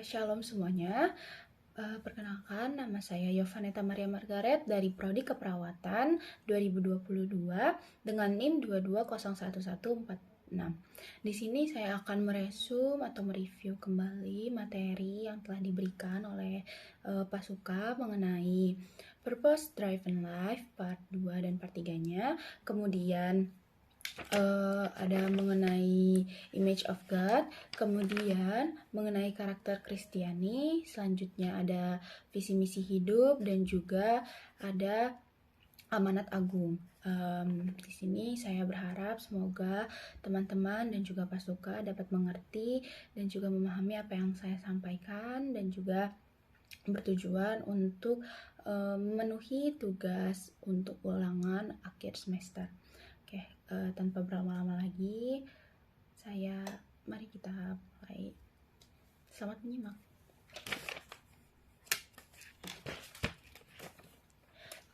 Shalom semuanya. Perkenalkan, nama saya Yovaneta Maria Margaret dari Prodi Keperawatan 2022 dengan NIM 22011146. Di sini saya akan meresum atau mereview kembali materi yang telah diberikan oleh Pak Suka mengenai Purpose Driven Life part 2 dan part 3-nya. Kemudian ada mengenai image of God, kemudian mengenai karakter Kristiani, selanjutnya ada visi misi hidup, dan juga ada amanat agung. Di sini saya berharap semoga teman-teman dan juga Pak Suka dapat mengerti dan juga memahami apa yang saya sampaikan, dan juga bertujuan untuk memenuhi tugas untuk ulangan akhir semester. Oke, tanpa berlama-lama lagi, mari kita mulai. Selamat menyimak.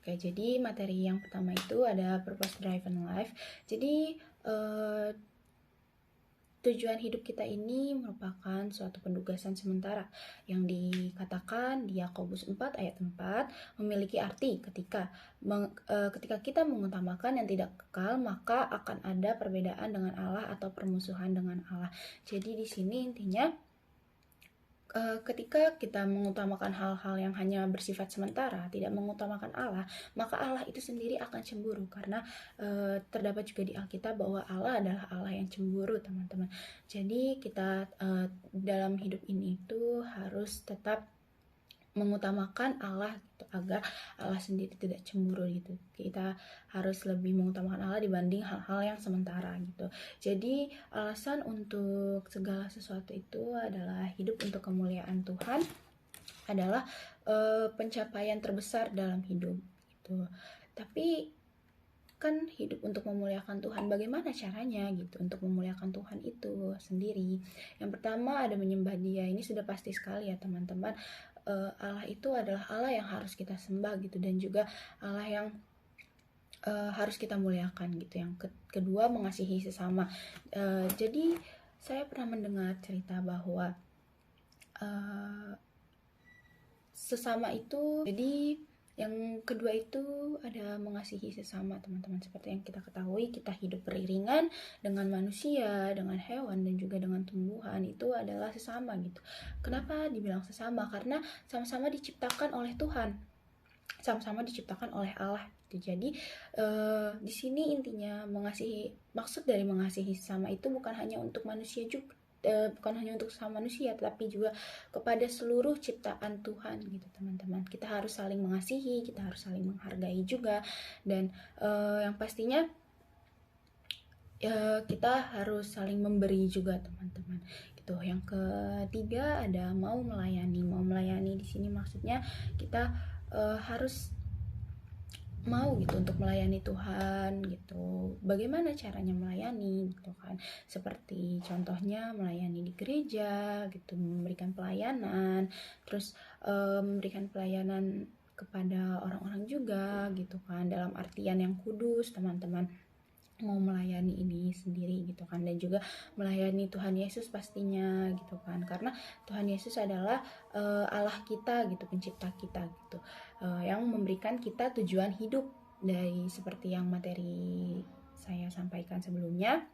Oke, jadi materi yang pertama itu ada Purpose Driven Life. Jadi tujuan hidup kita ini merupakan suatu penugasan sementara yang dikatakan di Yakobus 4 ayat 4 memiliki arti ketika kita mengutamakan yang tidak kekal, maka akan ada perbedaan dengan Allah atau permusuhan dengan Allah. Jadi di sini intinya ketika kita mengutamakan hal-hal yang hanya bersifat sementara, tidak mengutamakan Allah, maka Allah itu sendiri akan cemburu, karena terdapat juga di Alkitab bahwa Allah adalah Allah yang cemburu, teman-teman. Jadi kita dalam hidup ini itu harus tetap mengutamakan Allah gitu, agar Allah sendiri tidak cemburu gitu. Kita harus lebih mengutamakan Allah dibanding hal-hal yang sementara gitu. Jadi alasan untuk segala sesuatu itu adalah hidup untuk kemuliaan Tuhan adalah pencapaian terbesar dalam hidup gitu. Tapi kan hidup untuk memuliakan Tuhan, bagaimana caranya gitu untuk memuliakan Tuhan itu sendiri? Yang pertama ada menyembah Dia. Ini sudah pasti sekali ya teman-teman. Allah itu adalah Allah yang harus kita sembah gitu, dan juga Allah yang harus kita muliakan gitu. Yang kedua mengasihi sesama. Jadi saya pernah mendengar cerita bahwa sesama itu, jadi yang kedua itu ada mengasihi sesama, teman-teman. Seperti yang kita ketahui, kita hidup beriringan dengan manusia, dengan hewan, dan juga dengan tumbuhan. Itu adalah sesama gitu. Kenapa dibilang sesama? Karena sama-sama diciptakan oleh Tuhan, sama-sama diciptakan oleh Allah gitu. Jadi di sini intinya maksud dari mengasihi sesama itu bukan hanya untuk manusia juga, bukan hanya untuk sesama manusia, tapi juga kepada seluruh ciptaan Tuhan gitu, teman-teman. Kita harus saling mengasihi, kita harus saling menghargai juga, dan yang pastinya kita harus saling memberi juga, teman-teman. Gitu. Yang ketiga ada mau melayani. Mau melayani di sini maksudnya kita harus mau gitu untuk melayani Tuhan gitu. Bagaimana caranya melayani gitu kan? Seperti contohnya melayani di gereja gitu, memberikan pelayanan, terus memberikan pelayanan kepada orang-orang juga gitu kan, dalam artian yang kudus, teman-teman. Mau melayani ini sendiri gitu kan, dan juga melayani Tuhan Yesus pastinya gitu kan, karena Tuhan Yesus adalah Allah kita gitu, pencipta kita gitu, yang memberikan kita tujuan hidup. Dari seperti yang materi saya sampaikan sebelumnya,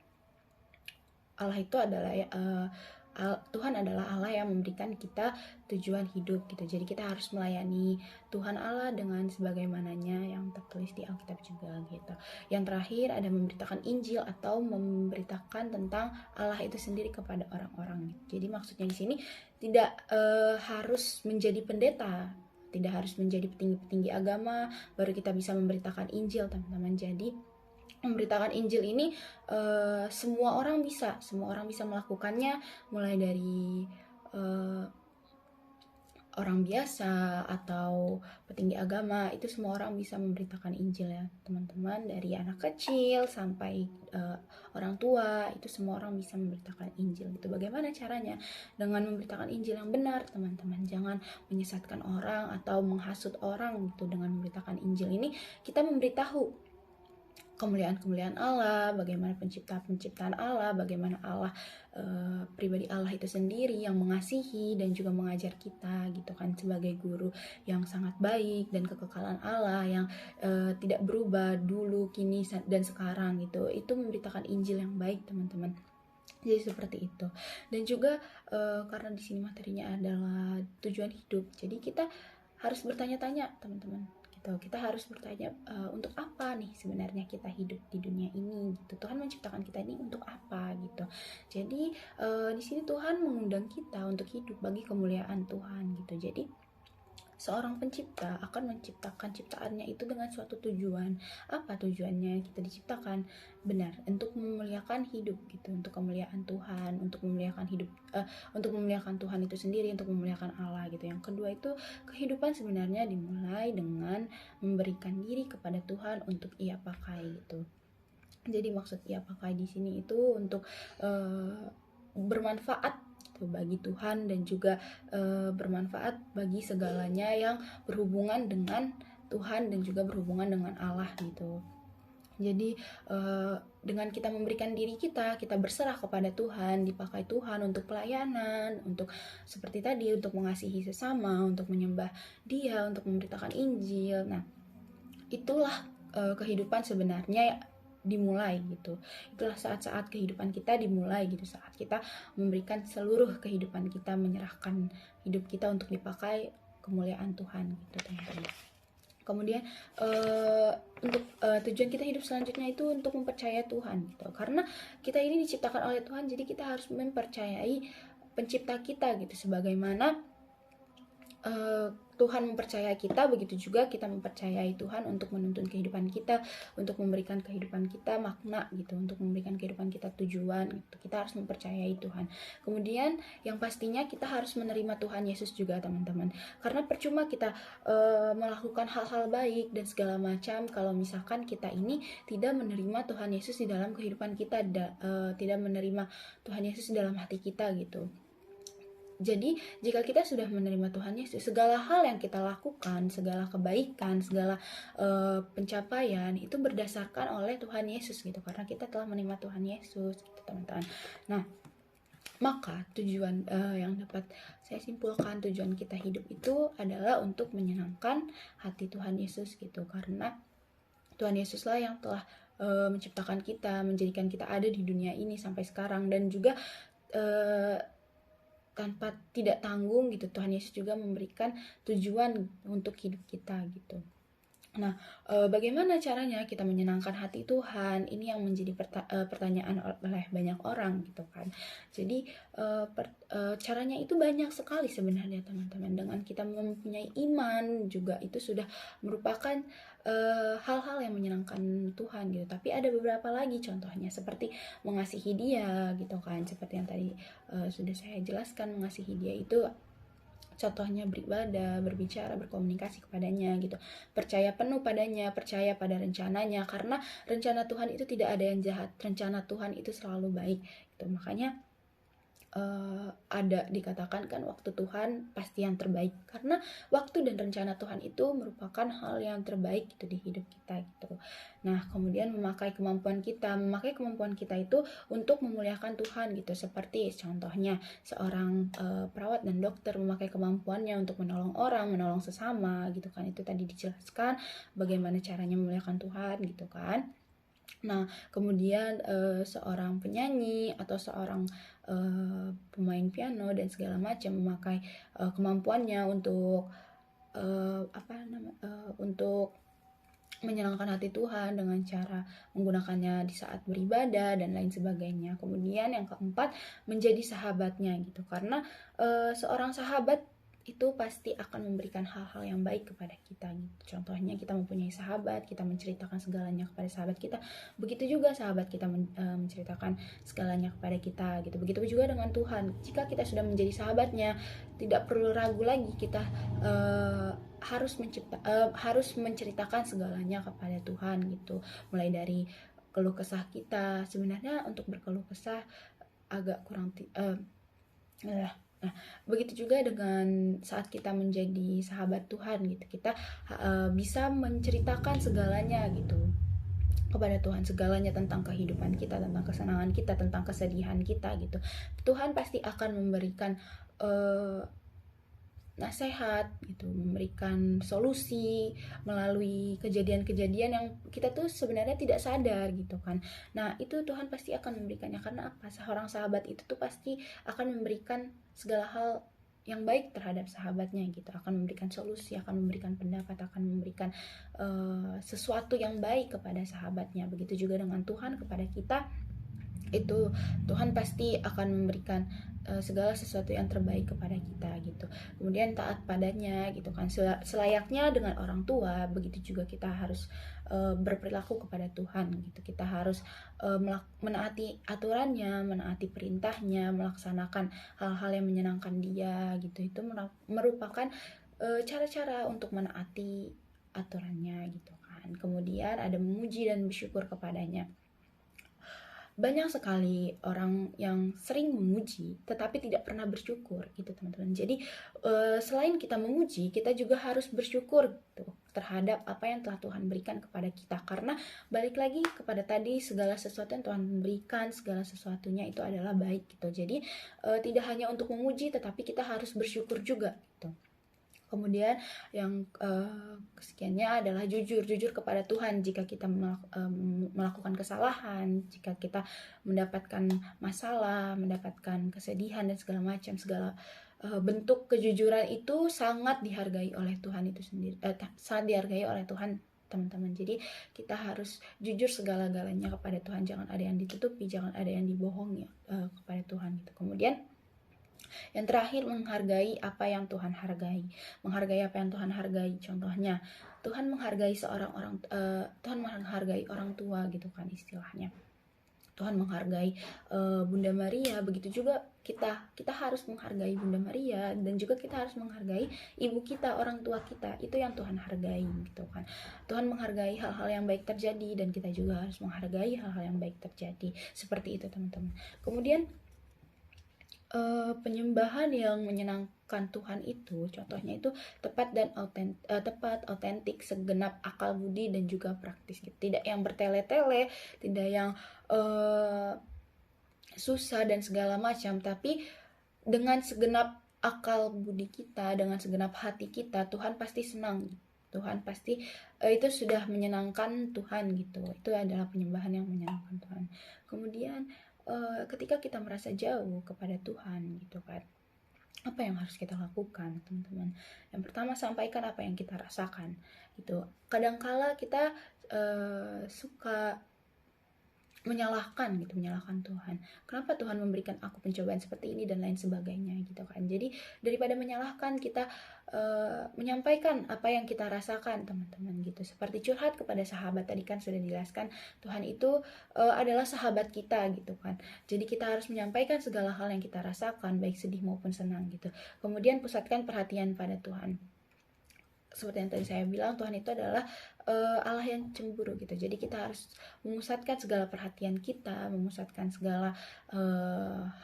Allah itu adalah Tuhan adalah Allah yang memberikan kita tujuan hidup gitu. Jadi kita harus melayani Tuhan Allah dengan sebagaimananya yang tertulis di Alkitab juga gitu. Yang terakhir ada memberitakan Injil atau memberitakan tentang Allah itu sendiri kepada orang-orang gitu. Jadi maksudnya di sini tidak harus menjadi pendeta, tidak harus menjadi petinggi-petinggi agama baru kita bisa memberitakan Injil, teman-teman. Jadi memberitakan Injil ini semua orang bisa melakukannya, mulai dari orang biasa atau petinggi agama, itu semua orang bisa memberitakan Injil ya teman-teman. Dari anak kecil sampai orang tua, itu semua orang bisa memberitakan Injil gitu. Bagaimana caranya? Dengan memberitakan Injil yang benar, teman-teman. Jangan menyesatkan orang atau menghasut orang gitu. Dengan memberitakan Injil ini kita memberitahu kemuliaan-kemuliaan Allah, bagaimana penciptaan Allah, bagaimana Allah, pribadi Allah itu sendiri yang mengasihi dan juga mengajar kita gitu kan, sebagai guru yang sangat baik, dan kekekalan Allah yang tidak berubah dulu, kini, dan sekarang gitu. Itu memberitakan Injil yang baik, teman-teman. Jadi seperti itu. Dan juga karena di sini materinya adalah tujuan hidup, jadi kita harus bertanya-tanya, teman-teman. Kita harus bertanya, untuk apa nih sebenarnya kita hidup di dunia ini gitu. Tuhan menciptakan kita ini untuk apa gitu. Jadi di sini Tuhan mengundang kita untuk hidup bagi kemuliaan Tuhan gitu. Jadi seorang pencipta akan menciptakan ciptaannya itu dengan suatu tujuan. Apa tujuannya kita diciptakan? Benar, untuk memuliakan hidup gitu, untuk kemuliaan Tuhan, untuk memuliakan hidup, untuk memuliakan Tuhan itu sendiri, untuk memuliakan Allah gitu. Yang kedua itu, kehidupan sebenarnya dimulai dengan memberikan diri kepada Tuhan untuk Ia pakai gitu. Jadi maksud Ia pakai di sini itu untuk bermanfaat bagi Tuhan, dan juga bermanfaat bagi segalanya yang berhubungan dengan Tuhan dan juga berhubungan dengan Allah gitu. Jadi dengan kita memberikan diri kita berserah kepada Tuhan, dipakai Tuhan untuk pelayanan, untuk seperti tadi, untuk mengasihi sesama, untuk menyembah Dia, untuk memberitakan Injil. Nah, itulah kehidupan sebenarnya dimulai gitu. Itulah saat-saat kehidupan kita dimulai gitu, saat kita memberikan seluruh kehidupan kita, menyerahkan hidup kita untuk dipakai kemuliaan Tuhan gitu, teman-teman. Kemudian untuk tujuan kita hidup selanjutnya itu untuk mempercayai Tuhan gitu. Karena kita ini diciptakan oleh Tuhan, jadi kita harus mempercayai pencipta kita gitu. Sebagaimana Tuhan mempercayai kita, begitu juga kita mempercayai Tuhan untuk menuntun kehidupan kita, untuk memberikan kehidupan kita makna gitu, untuk memberikan kehidupan kita tujuan gitu. Kita harus mempercayai Tuhan. Kemudian yang pastinya kita harus menerima Tuhan Yesus juga, teman-teman. Karena percuma kita melakukan hal-hal baik dan segala macam kalau misalkan kita ini tidak menerima Tuhan Yesus di dalam kehidupan kita, tidak menerima Tuhan Yesus di dalam hati kita gitu. Jadi jika kita sudah menerima Tuhan Yesus, segala hal yang kita lakukan, segala kebaikan, segala pencapaian itu berdasarkan oleh Tuhan Yesus gitu, karena kita telah menerima Tuhan Yesus gitu, teman-teman. Nah, maka tujuan yang dapat saya simpulkan, tujuan kita hidup itu adalah untuk menyenangkan hati Tuhan Yesus gitu, karena Tuhan Yesuslah yang telah menciptakan kita, menjadikan kita ada di dunia ini sampai sekarang, dan juga tanpa tidak tanggung gitu, Tuhan Yesus juga memberikan tujuan untuk hidup kita gitu. Nah, bagaimana caranya kita menyenangkan hati Tuhan? Ini yang menjadi pertanyaan oleh banyak orang gitu kan. Jadi caranya itu banyak sekali sebenarnya, teman-teman. Dengan kita mempunyai iman juga itu sudah merupakan hal-hal yang menyenangkan Tuhan gitu. Tapi ada beberapa lagi contohnya, seperti mengasihi Dia gitu kan. Seperti yang tadi sudah saya jelaskan, mengasihi Dia itu contohnya beribadah, berbicara, berkomunikasi kepadanya gitu. Percaya penuh padanya, percaya pada rencananya, karena rencana Tuhan itu tidak ada yang jahat. Rencana Tuhan itu selalu baik gitu. Makanya ada dikatakan kan, waktu Tuhan pasti yang terbaik, karena waktu dan rencana Tuhan itu merupakan hal yang terbaik gitu di hidup kita gitu. Nah, kemudian memakai kemampuan kita itu untuk memuliakan Tuhan gitu, seperti contohnya seorang perawat dan dokter memakai kemampuannya untuk menolong orang, menolong sesama gitu kan. Itu tadi dijelaskan bagaimana caranya memuliakan Tuhan gitu kan. Nah, kemudian seorang penyanyi atau seorang pemain piano dan segala macam memakai kemampuannya untuk untuk menyenangkan hati Tuhan dengan cara menggunakannya di saat beribadah dan lain sebagainya. Kemudian yang keempat, menjadi sahabatnya gitu, karena seorang sahabat itu pasti akan memberikan hal-hal yang baik kepada kita gitu. Contohnya kita mempunyai sahabat, kita menceritakan segalanya kepada sahabat kita. Begitu juga sahabat kita menceritakan segalanya kepada kita gitu. Begitu juga dengan Tuhan. Jika kita sudah menjadi sahabatnya, tidak perlu ragu lagi, kita harus menceritakan segalanya kepada Tuhan gitu. Mulai dari keluh kesah kita. Sebenarnya untuk berkeluh kesah agak kurang Nah, begitu juga dengan saat kita menjadi sahabat Tuhan gitu, kita bisa menceritakan segalanya gitu kepada Tuhan segalanya tentang kehidupan kita, tentang kesenangan kita, tentang kesedihan kita gitu. Tuhan pasti akan memberikan nasihat gitu, memberikan solusi melalui kejadian-kejadian yang kita tuh sebenarnya tidak sadar gitu kan. Nah itu Tuhan pasti akan memberikannya, karena apa? Seorang sahabat itu tuh pasti akan memberikan segala hal yang baik terhadap sahabatnya gitu, akan memberikan solusi, akan memberikan pendapat, akan memberikan sesuatu yang baik kepada sahabatnya. Begitu juga dengan Tuhan kepada kita, itu Tuhan pasti akan memberikan segala sesuatu yang terbaik kepada kita gitu. Kemudian taat padanya gitu kan, selayaknya dengan orang tua, begitu juga kita harus berperilaku kepada Tuhan gitu. Kita harus menaati aturannya, menaati perintahnya, melaksanakan hal-hal yang menyenangkan Dia gitu. Itu merupakan cara-cara untuk menaati aturannya gitu kan. Kemudian ada memuji dan bersyukur kepadanya. Banyak sekali orang yang sering memuji tetapi tidak pernah bersyukur gitu teman-teman. Jadi selain kita memuji, kita juga harus bersyukur gitu terhadap apa yang telah Tuhan berikan kepada kita. Karena balik lagi kepada tadi, segala sesuatu yang Tuhan berikan, segala sesuatunya itu adalah baik gitu. Jadi tidak hanya untuk memuji tetapi kita harus bersyukur juga gitu. Kemudian yang kesekiannya adalah jujur kepada Tuhan jika kita melakukan kesalahan, jika kita mendapatkan masalah, mendapatkan kesedihan dan segala macam, segala bentuk kejujuran itu sangat dihargai oleh Tuhan itu sendiri, sangat dihargai oleh Tuhan teman-teman. Jadi kita harus jujur segala-galanya kepada Tuhan, jangan ada yang ditutupi, jangan ada yang dibohongi kepada Tuhan gitu. Kemudian yang terakhir, menghargai apa yang Tuhan hargai. Menghargai apa yang Tuhan hargai. Contohnya, Tuhan menghargai Tuhan menghargai orang tua gitu kan istilahnya. Tuhan menghargai Bunda Maria, begitu juga kita harus menghargai Bunda Maria, dan juga kita harus menghargai ibu kita, orang tua kita. Itu yang Tuhan hargai gitu kan. Tuhan menghargai hal-hal yang baik terjadi, dan kita juga harus menghargai hal-hal yang baik terjadi. Seperti itu teman-teman. Kemudian penyembahan yang menyenangkan Tuhan itu, contohnya itu tepat, autentik, segenap akal budi dan juga praktis gitu. Tidak yang bertele-tele, tidak yang susah dan segala macam, tapi dengan segenap akal budi kita, dengan segenap hati kita, Tuhan pasti senang. Tuhan pasti itu sudah menyenangkan Tuhan gitu. Itu adalah penyembahan yang menyenangkan Tuhan. Kemudian ketika kita merasa jauh kepada Tuhan gitu kan, apa yang harus kita lakukan teman-teman? Yang pertama, sampaikan apa yang kita rasakan gitu. Kadangkala kita suka menyalahkan Tuhan. Kenapa Tuhan memberikan aku pencobaan seperti ini dan lain sebagainya gitu kan. Jadi daripada menyalahkan, kita menyampaikan apa yang kita rasakan teman-teman gitu. Seperti curhat kepada sahabat tadi kan sudah dijelaskan, Tuhan itu adalah sahabat kita gitu kan. Jadi kita harus menyampaikan segala hal yang kita rasakan, baik sedih maupun senang gitu. Kemudian pusatkan perhatian pada Tuhan. Seperti yang tadi saya bilang, Tuhan itu adalah Allah yang cemburu gitu. Jadi kita harus memusatkan segala perhatian kita, memusatkan segala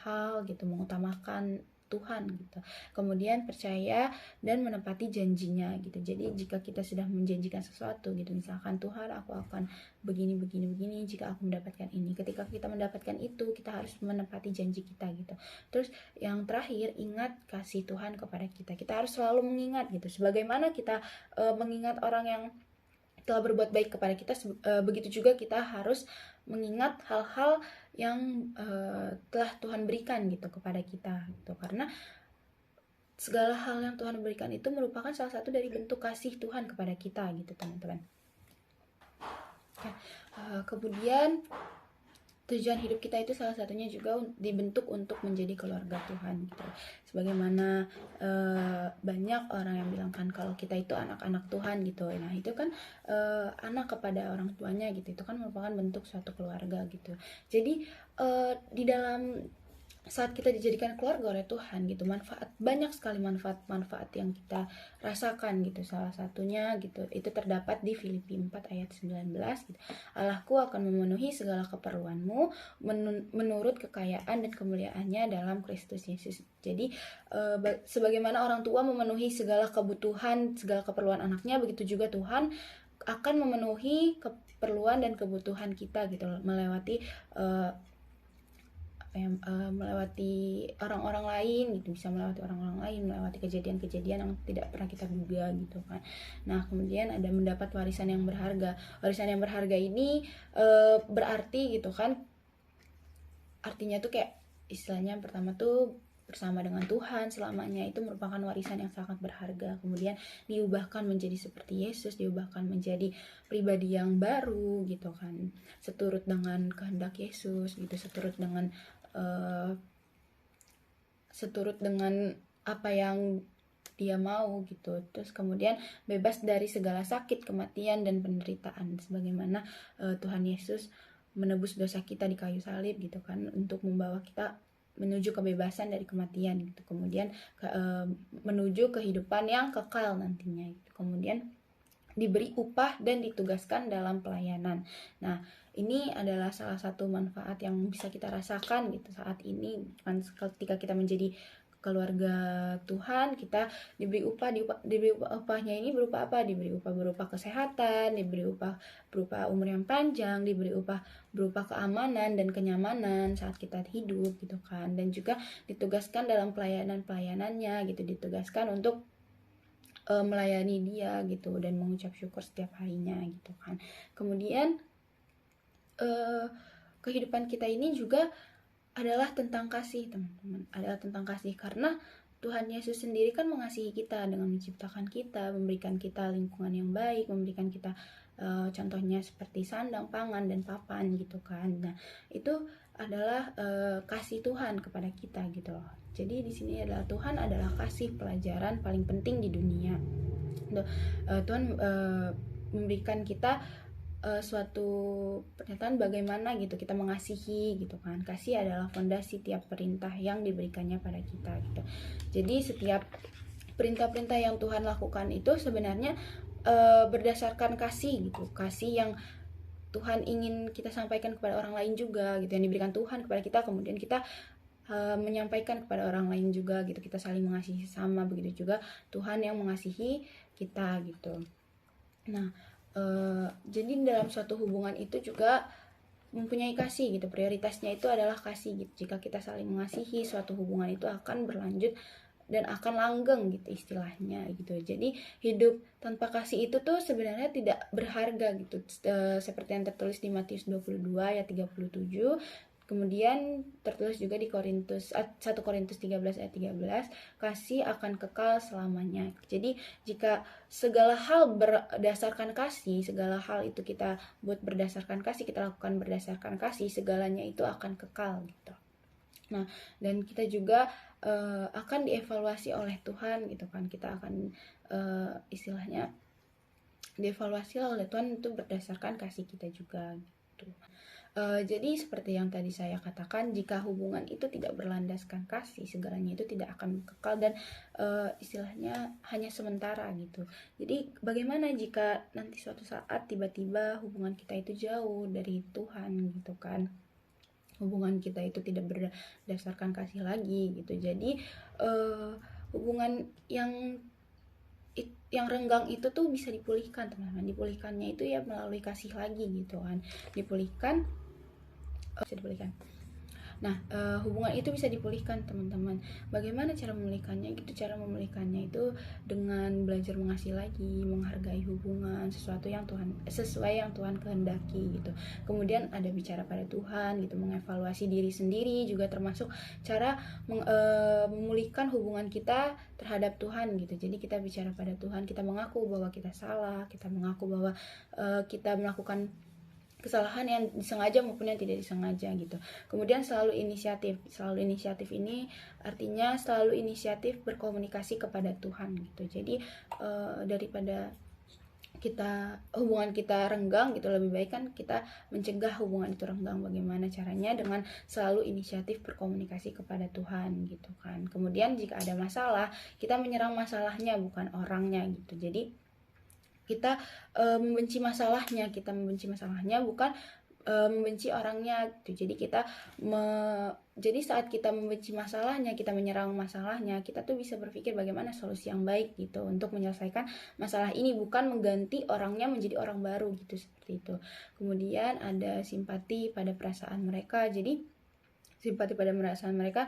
hal gitu, mengutamakan Tuhan gitu. Kemudian percaya dan menepati janjinya gitu. Jadi jika kita sudah menjanjikan sesuatu gitu, misalkan Tuhan, aku akan begini jika aku mendapatkan ini. Ketika kita mendapatkan itu, kita harus menepati janji kita gitu. Terus yang terakhir, ingat kasih Tuhan kepada kita. Kita harus selalu mengingat gitu. Sebagaimana kita mengingat orang yang telah berbuat baik kepada kita, begitu juga kita harus mengingat hal-hal yang telah Tuhan berikan gitu kepada kita gitu. Karena segala hal yang Tuhan berikan itu merupakan salah satu dari bentuk kasih Tuhan kepada kita gitu teman-teman. Kemudian tujuan hidup kita itu salah satunya juga dibentuk untuk menjadi keluarga Tuhan gitu. Sebagaimana banyak orang yang bilang kan kalau kita itu anak-anak Tuhan gitu. Nah itu kan anak kepada orang tuanya gitu, itu kan merupakan bentuk suatu keluarga gitu. Jadi di dalam saat kita dijadikan keluarga oleh Tuhan gitu, banyak sekali manfaat yang kita rasakan gitu. Salah satunya gitu, itu terdapat di Filipi 4 ayat 19 gitu. Allahku akan memenuhi segala keperluanmu menurut kekayaan dan kemuliaannya dalam Kristus Yesus. Jadi sebagaimana orang tua memenuhi segala kebutuhan, segala keperluan anaknya, begitu juga Tuhan akan memenuhi keperluan dan kebutuhan kita gitu, melewati melewati orang-orang lain gitu, bisa melewati orang-orang lain, melewati kejadian-kejadian yang tidak pernah kita duga gitu kan. Nah, kemudian ada mendapat warisan yang berharga. Warisan yang berharga ini berarti gitu kan, artinya tuh kayak istilahnya pertama tuh bersama dengan Tuhan selamanya, itu merupakan warisan yang sangat berharga. Kemudian diubahkan menjadi seperti Yesus, diubahkan menjadi pribadi yang baru gitu kan, seturut dengan kehendak Yesus gitu, seturut dengan apa yang dia mau gitu. Terus kemudian bebas dari segala sakit, kematian, dan penderitaan, sebagaimana Tuhan Yesus menebus dosa kita di kayu salib gitu kan, untuk membawa kita menuju kebebasan dari kematian gitu. Kemudian menuju kehidupan yang kekal nantinya gitu. Kemudian diberi upah dan ditugaskan dalam pelayanan. Nah, ini adalah salah satu manfaat yang bisa kita rasakan gitu saat ini. Ketika kita menjadi keluarga Tuhan, kita diberi upah. Diberi upahnya ini berupa apa? Diberi upah berupa kesehatan, diberi upah berupa umur yang panjang, diberi upah berupa keamanan dan kenyamanan saat kita hidup gitu kan. Dan juga ditugaskan dalam pelayanannya gitu, ditugaskan untuk melayani dia gitu, dan mengucap syukur setiap harinya gitu kan. Kemudian kehidupan kita ini juga adalah tentang kasih, teman-teman. Adalah tentang kasih, karena Tuhan Yesus sendiri kan mengasihi kita dengan menciptakan kita, memberikan kita lingkungan yang baik, memberikan kita contohnya seperti sandang, pangan, dan papan gitu kan. Nah, itu adalah kasih Tuhan kepada kita gitu loh. Jadi di sini adalah Tuhan adalah kasih, pelajaran paling penting di dunia. Tuhan memberikan kita suatu pernyataan bagaimana gitu kita mengasihi gitu kan. Kasih adalah fondasi tiap perintah yang diberikannya pada kita gitu. Jadi setiap perintah-perintah yang Tuhan lakukan itu sebenarnya berdasarkan kasih gitu. Kasih yang Tuhan ingin kita sampaikan kepada orang lain juga gitu, yang diberikan Tuhan kepada kita, kemudian kita menyampaikan kepada orang lain juga gitu. Kita saling mengasihi sama, begitu juga Tuhan yang mengasihi kita gitu. Nah, jadi dalam suatu hubungan itu juga mempunyai kasih gitu. Prioritasnya itu adalah kasih gitu. Jika kita saling mengasihi, suatu hubungan itu akan berlanjut dan akan langgeng gitu istilahnya gitu. Jadi hidup tanpa kasih itu tuh sebenarnya tidak berharga gitu. Seperti yang tertulis di Matius 22 ayat 37. Kemudian tertulis juga di 1 Korintus 13 ayat 13, kasih akan kekal selamanya. Jadi jika segala hal berdasarkan kasih, segala hal itu kita buat berdasarkan kasih, kita lakukan berdasarkan kasih, segalanya itu akan kekal gitu. Nah, dan kita juga akan dievaluasi oleh Tuhan gitu kan. Kita akan istilahnya dievaluasi oleh Tuhan itu berdasarkan kasih kita juga gitu. Jadi seperti yang tadi saya katakan, jika hubungan itu tidak berlandaskan kasih, segalanya itu tidak akan kekal dan istilahnya hanya sementara gitu. Jadi bagaimana jika nanti suatu saat tiba-tiba hubungan kita itu jauh dari Tuhan gitu kan, hubungan kita itu tidak berdasarkan kasih lagi gitu. Jadi hubungan yang renggang itu tuh bisa dipulihkan, teman-teman. Dipulihkannya itu ya melalui kasih lagi gitu kan. Bisa dipulihkan. Nah, hubungan itu bisa dipulihkan, teman-teman. Bagaimana cara memulihkannya? Gitu, cara memulihkannya itu dengan belajar mengasihi lagi, menghargai hubungan, sesuai yang Tuhan kehendaki gitu. Kemudian ada bicara pada Tuhan gitu, mengevaluasi diri sendiri juga termasuk cara memulihkan hubungan kita terhadap Tuhan gitu. Jadi kita bicara pada Tuhan, kita mengaku bahwa kita salah, kita mengaku bahwa kita melakukan kesalahan yang disengaja maupun yang tidak disengaja gitu. Kemudian selalu inisiatif ini artinya selalu inisiatif berkomunikasi kepada Tuhan gitu. Jadi daripada hubungan kita renggang gitu, lebih baik kan kita mencegah hubungan itu renggang. Bagaimana caranya? Dengan selalu inisiatif berkomunikasi kepada Tuhan gitu kan. Kemudian jika ada masalah, kita menyerang masalahnya bukan orangnya gitu. Jadi kita membenci masalahnya bukan membenci orangnya gitu. Jadi kita Jadi saat kita membenci masalahnya, kita menyerang masalahnya, kita tuh bisa berpikir bagaimana solusi yang baik gitu untuk menyelesaikan masalah ini, bukan mengganti orangnya menjadi orang baru gitu, seperti itu. Kemudian ada simpati pada perasaan mereka. Jadi simpati pada perasaan mereka,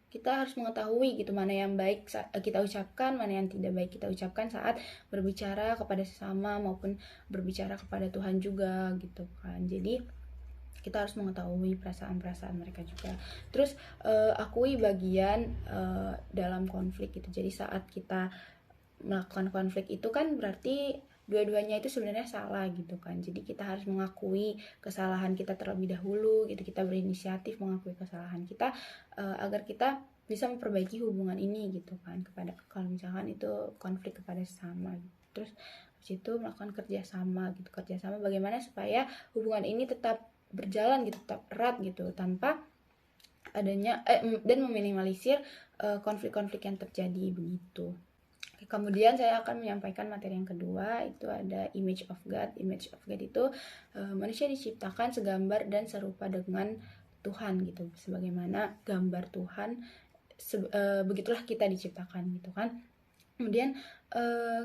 kita harus mengetahui gitu mana yang baik kita ucapkan, mana yang tidak baik kita ucapkan saat berbicara kepada sesama maupun berbicara kepada Tuhan juga gitu kan. Jadi kita harus mengetahui perasaan-perasaan mereka juga. Terus akui bagian dalam konflik gitu. Jadi saat kita melakukan konflik itu kan berarti dua-duanya itu sebenarnya salah gitu kan. Jadi kita harus mengakui kesalahan kita terlebih dahulu gitu. Kita berinisiatif mengakui kesalahan kita agar kita bisa memperbaiki hubungan ini gitu kan, kepada kalau misalkan itu konflik kepada sesama gitu. Terus habis itu melakukan kerjasama gitu. Kerjasama bagaimana supaya hubungan ini tetap berjalan gitu, tetap erat gitu, tanpa adanya dan meminimalisir konflik-konflik yang terjadi begitu. Kemudian saya akan menyampaikan materi yang kedua, itu ada image of God. Image of God itu manusia diciptakan segambar dan serupa dengan Tuhan gitu, sebagaimana gambar Tuhan, begitulah kita diciptakan gitu kan. Kemudian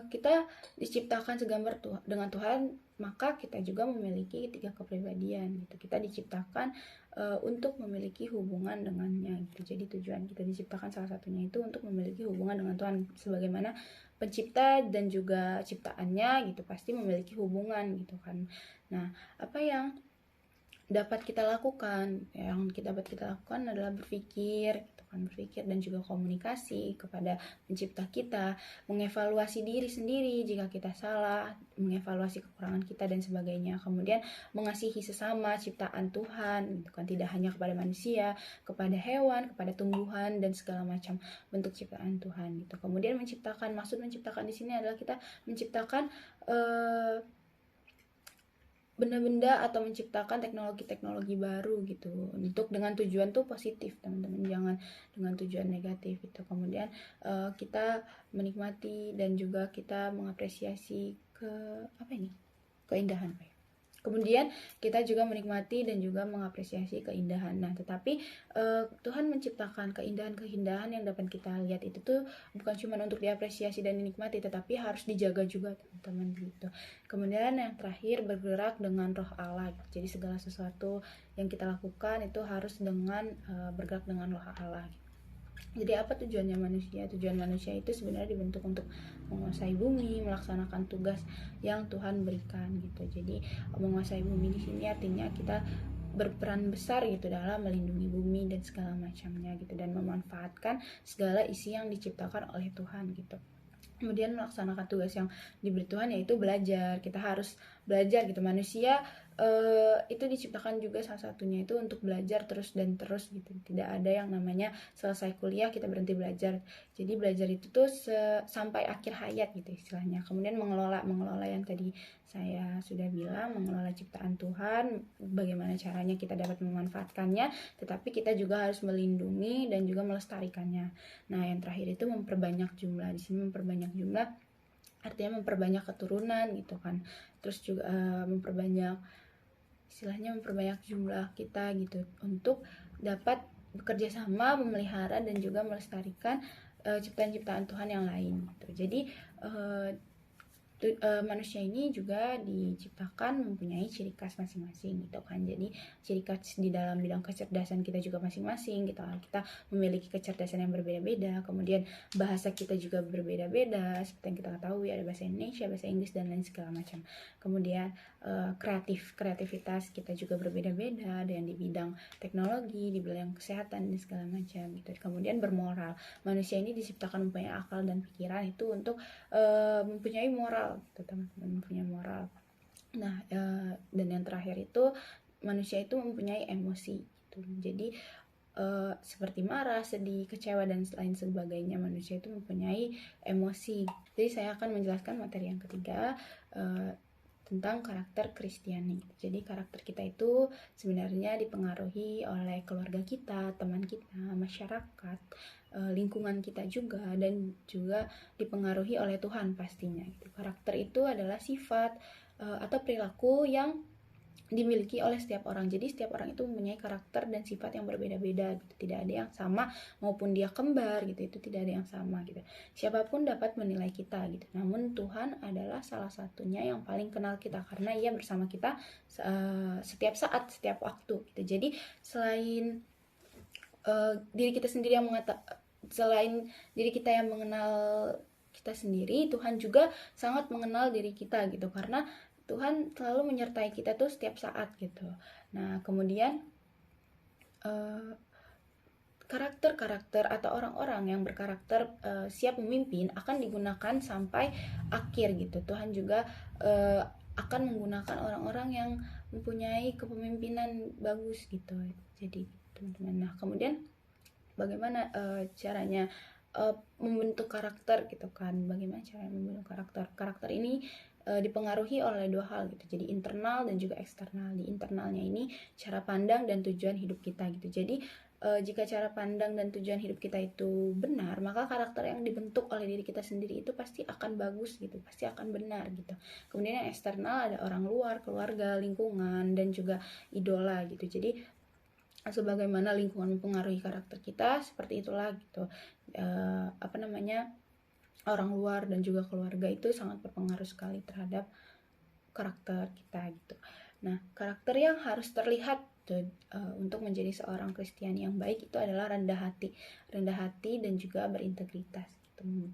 kita diciptakan segambar dengan Tuhan, maka kita juga memiliki 3 kepribadian gitu. Kita diciptakan untuk memiliki hubungan dengannya gitu. Jadi tujuan kita diciptakan salah satunya itu untuk memiliki hubungan dengan Tuhan, sebagaimana pencipta dan juga ciptaannya gitu pasti memiliki hubungan gitu kan. Nah, apa yang dapat kita lakukan? Yang dapat kita lakukan adalah berpikir gitu kan, berpikir dan juga komunikasi kepada pencipta kita, mengevaluasi diri sendiri jika kita salah, mengevaluasi kekurangan kita dan sebagainya. Kemudian mengasihi sesama ciptaan Tuhan gitu kan, tidak hanya kepada manusia, kepada hewan, kepada tumbuhan dan segala macam bentuk ciptaan Tuhan gitu. Kemudian menciptakan, maksud menciptakan di sini adalah kita menciptakan benda-benda atau menciptakan teknologi-teknologi baru gitu, untuk dengan tujuan tuh positif teman-teman, jangan dengan tujuan negatif gitu. Kemudian kita menikmati dan juga kita mengapresiasi keindahan. Kemudian kita juga menikmati dan juga mengapresiasi keindahan. Nah, tetapi Tuhan menciptakan keindahan-keindahan yang dapat kita lihat itu tuh bukan cuma untuk diapresiasi dan dinikmati, tetapi harus dijaga juga teman-teman gitu. Kemudian yang terakhir, bergerak dengan roh Allah. Jadi segala sesuatu yang kita lakukan itu harus dengan bergerak dengan roh Allah. Jadi apa tujuannya manusia? Tujuan manusia itu sebenarnya dibentuk untuk menguasai bumi, melaksanakan tugas yang Tuhan berikan gitu. Jadi menguasai bumi di sini artinya kita berperan besar gitu dalam melindungi bumi dan segala macamnya gitu, dan memanfaatkan segala isi yang diciptakan oleh Tuhan gitu. Kemudian melaksanakan tugas yang diberi Tuhan, yaitu belajar. Kita harus belajar gitu. Manusia itu diciptakan juga salah satunya itu untuk belajar terus dan terus gitu. Tidak ada yang namanya selesai kuliah kita berhenti belajar. Jadi belajar itu tuh sampai akhir hayat gitu istilahnya. Kemudian mengelola yang tadi saya sudah bilang, mengelola ciptaan Tuhan, bagaimana caranya kita dapat memanfaatkannya, tetapi kita juga harus melindungi dan juga melestarikannya. Nah, yang terakhir itu memperbanyak jumlah. Di sini memperbanyak jumlah artinya memperbanyak keturunan gitu kan. Terus juga memperbanyak jumlah kita gitu, untuk dapat bekerja sama memelihara dan juga melestarikan ciptaan-ciptaan Tuhan yang lain gitu. Jadi manusia ini juga diciptakan mempunyai ciri khas masing-masing gitu kan. Jadi ciri khas di dalam bidang kecerdasan kita juga masing-masing gitu. Kita memiliki kecerdasan yang berbeda-beda, kemudian bahasa kita juga berbeda-beda, seperti yang kita ketahui ada bahasa Indonesia, bahasa Inggris dan lain segala macam. Kemudian kreativitas kita juga berbeda-beda, ada yang di bidang teknologi, di bidang kesehatan dan segala macam gitu. Kemudian bermoral, manusia ini diciptakan mempunyai akal dan pikiran itu untuk mempunyai moral gitu teman-teman, mempunyai moral. Nah, dan yang terakhir itu manusia itu mempunyai emosi gitu. Jadi seperti marah, sedih, kecewa dan lain sebagainya, manusia itu mempunyai emosi. Jadi saya akan menjelaskan materi yang ketiga tentang karakter Kristiani. Jadi karakter kita itu sebenarnya dipengaruhi oleh keluarga kita, teman kita, masyarakat, lingkungan kita juga, dan juga dipengaruhi oleh Tuhan pastinya. Karakter itu adalah sifat atau perilaku yang dimiliki oleh setiap orang. Jadi setiap orang itu mempunyai karakter dan sifat yang berbeda-beda gitu. Tidak ada yang sama, maupun dia kembar gitu, itu tidak ada yang sama gitu. Siapapun dapat menilai kita gitu. Namun Tuhan adalah salah satunya yang paling kenal kita, karena Ia bersama kita setiap saat, setiap waktu gitu. Jadi selain diri kita sendiri yang selain diri kita yang mengenal kita sendiri, Tuhan juga sangat mengenal diri kita gitu, karena Tuhan selalu menyertai kita tuh setiap saat gitu. Nah, kemudian karakter-karakter atau orang-orang yang berkarakter siap memimpin akan digunakan sampai akhir gitu. Tuhan juga akan menggunakan orang-orang yang mempunyai kepemimpinan bagus gitu. Jadi teman-teman. Nah, kemudian bagaimana caranya membentuk karakter gitu kan? Bagaimana cara membentuk karakter? Karakter ini dipengaruhi oleh dua hal gitu. Jadi internal dan juga eksternal. Di internalnya ini cara pandang dan tujuan hidup kita gitu. Jadi jika cara pandang dan tujuan hidup kita itu benar, maka karakter yang dibentuk oleh diri kita sendiri itu pasti akan bagus gitu, pasti akan benar gitu. Kemudian yang eksternal ada orang luar, keluarga, lingkungan, dan juga idola gitu. Jadi sebagaimana lingkungan mempengaruhi karakter kita, seperti itulah gitu. Orang luar dan juga keluarga itu sangat berpengaruh sekali terhadap karakter kita gitu. Nah, karakter yang harus terlihat untuk menjadi seorang Kristiani yang baik itu adalah rendah hati dan juga berintegritas gitu.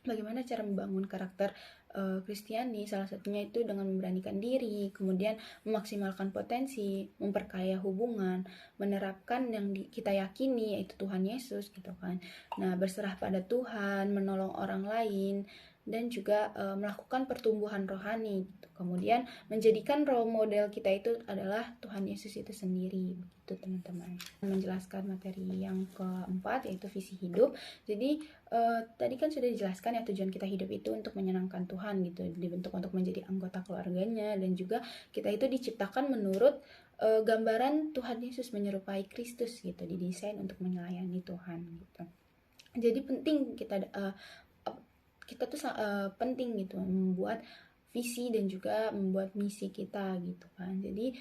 Bagaimana cara membangun karakter Kristiani? Salah satunya itu dengan memberanikan diri, kemudian memaksimalkan potensi, memperkaya hubungan, menerapkan yang kita yakini yaitu Tuhan Yesus gitu kan. Nah, berserah pada Tuhan, menolong orang lain, dan juga melakukan pertumbuhan rohani gitu. Kemudian menjadikan role model kita itu adalah Tuhan Yesus itu sendiri begitu teman-teman. Menjelaskan materi yang keempat yaitu visi hidup. Jadi tadi kan sudah dijelaskan ya, tujuan kita hidup itu untuk menyenangkan Tuhan gitu, dibentuk untuk menjadi anggota keluarganya, dan juga kita itu diciptakan menurut gambaran Tuhan Yesus, menyerupai Kristus gitu, didesain untuk melayani Tuhan gitu. Jadi penting kita tuh penting gitu membuat visi dan juga membuat misi kita gitu kan. Jadi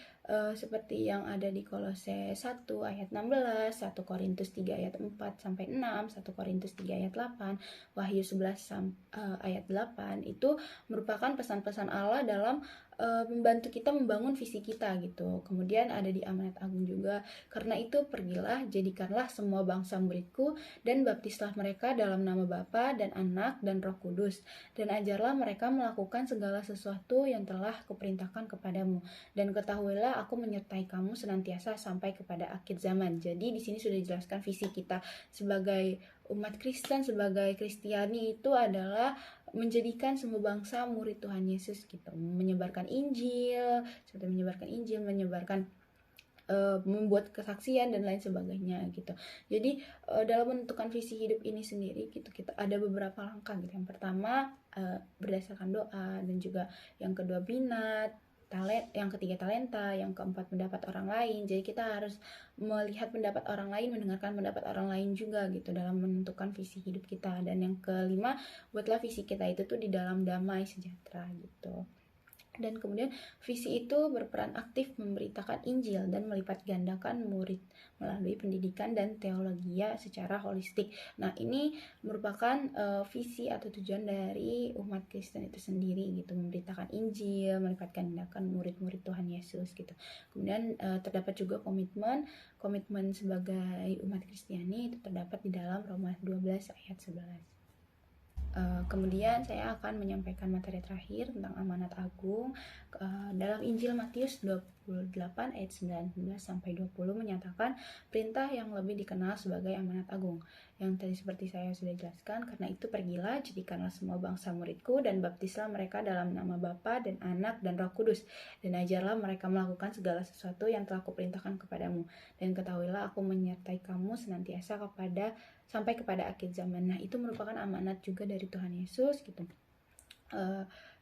seperti yang ada di Kolose 1 ayat 16, 1 Korintus 3 ayat 4 sampai 6, 1 Korintus 3 ayat 8, Wahyu 11 ayat 8 itu merupakan pesan-pesan Allah dalam membantu kita membangun visi kita gitu. Kemudian ada di Amanat Agung juga, karena itu pergilah, jadikanlah semua bangsa muridku, dan baptislah mereka dalam nama Bapa dan Anak dan Roh Kudus, dan ajarlah mereka melakukan segala sesuatu yang telah kuperintahkan kepadamu, dan ketahuilah aku menyertai kamu senantiasa sampai kepada akhir zaman. Jadi di sini sudah dijelaskan visi kita sebagai umat Kristen, sebagai Kristiani itu adalah menjadikan semua bangsa murid Tuhan Yesus gitu, menyebarkan Injil, seperti menyebarkan membuat kesaksian dan lain sebagainya gitu. Jadi dalam menentukan visi hidup ini sendiri gitu, kita ada beberapa langkah gitu. Yang pertama berdasarkan doa, dan juga yang kedua minat, yang ketiga talenta, yang keempat pendapat orang lain. Jadi kita harus melihat pendapat orang lain, mendengarkan pendapat orang lain juga gitu dalam menentukan visi hidup kita. Dan yang kelima, buatlah visi kita itu tuh di dalam damai sejahtera gitu. Dan kemudian visi itu berperan aktif memberitakan Injil dan melipat gandakan murid melalui pendidikan dan teologia secara holistik. Nah, ini merupakan visi atau tujuan dari umat Kristen itu sendiri gitu, memberitakan Injil, melipat gandakan murid-murid Tuhan Yesus gitu. Kemudian terdapat juga komitmen sebagai umat Kristiani itu terdapat di dalam Roma 12 ayat 11. Kemudian saya akan menyampaikan materi terakhir tentang amanat agung. Dalam Injil Matius 28 ayat 19 sampai 20 menyatakan perintah yang lebih dikenal sebagai amanat agung, yang tadi seperti saya sudah jelaskan. Karena itu pergilah, jadikanlah semua bangsa muridku, dan baptislah mereka dalam nama Bapa dan Anak dan Roh Kudus, dan ajarlah mereka melakukan segala sesuatu yang telah kuperintahkan kepadamu, dan ketahuilah aku menyertai kamu senantiasa sampai kepada akhir zaman. Nah, itu merupakan amanat juga dari Tuhan Yesus gitu.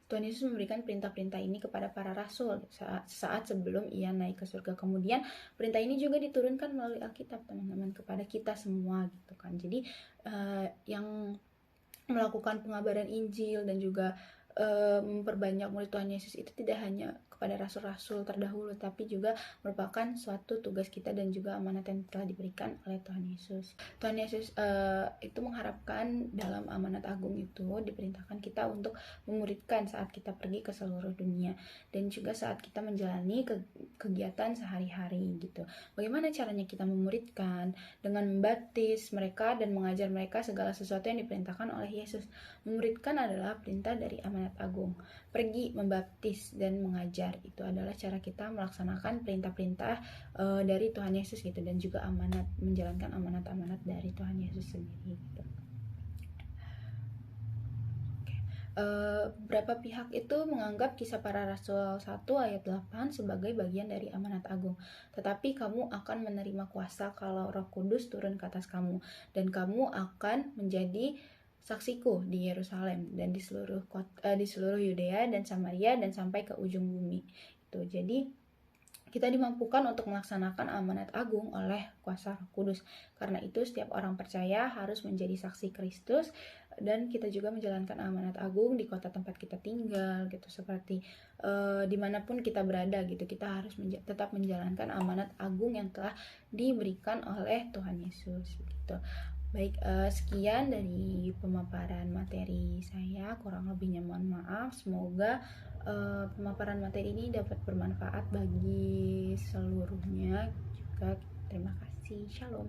Tuhan Yesus memberikan perintah-perintah ini kepada para rasul saat sebelum ia naik ke surga. Kemudian perintah ini juga diturunkan melalui Alkitab, teman-teman, kepada kita semua gitu kan. Jadi yang melakukan pengabaran Injil dan juga memperbanyak murid Tuhan Yesus itu tidak hanya kepada rasul-rasul terdahulu, tapi juga merupakan suatu tugas kita dan juga amanat yang telah diberikan oleh Tuhan Yesus. Tuhan Yesus itu mengharapkan dalam amanat agung itu diperintahkan kita untuk memuridkan saat kita pergi ke seluruh dunia dan juga saat kita menjalani kegiatan sehari-hari gitu. Bagaimana caranya kita memuridkan? Dengan membaptis mereka dan mengajar mereka segala sesuatu yang diperintahkan oleh Yesus. Memuridkan adalah perintah dari amanat agung. Pergi, membaptis, dan mengajar, itu adalah cara kita melaksanakan perintah-perintah dari Tuhan Yesus gitu, dan juga amanat, menjalankan amanat-amanat dari Tuhan Yesus sendiri gitu. Beberapa pihak itu menganggap Kisah Para Rasul 1 ayat 8 sebagai bagian dari amanat agung. Tetapi kamu akan menerima kuasa kalau Roh Kudus turun ke atas kamu, dan kamu akan menjadi saksiku di Yerusalem dan di seluruh Yudea dan Samaria dan sampai ke ujung bumi. Itu jadi kita dimampukan untuk melaksanakan amanat agung oleh kuasa Roh Kudus. Karena itu setiap orang percaya harus menjadi saksi Kristus, dan kita juga menjalankan amanat agung di kota tempat kita tinggal gitu, seperti dimanapun kita berada gitu, kita harus tetap menjalankan amanat agung yang telah diberikan oleh Tuhan Yesus gitu. Baik, sekian dari pemaparan materi saya, kurang lebihnya mohon maaf. Semoga pemaparan materi ini dapat bermanfaat bagi seluruhnya juga. Terima kasih, shalom.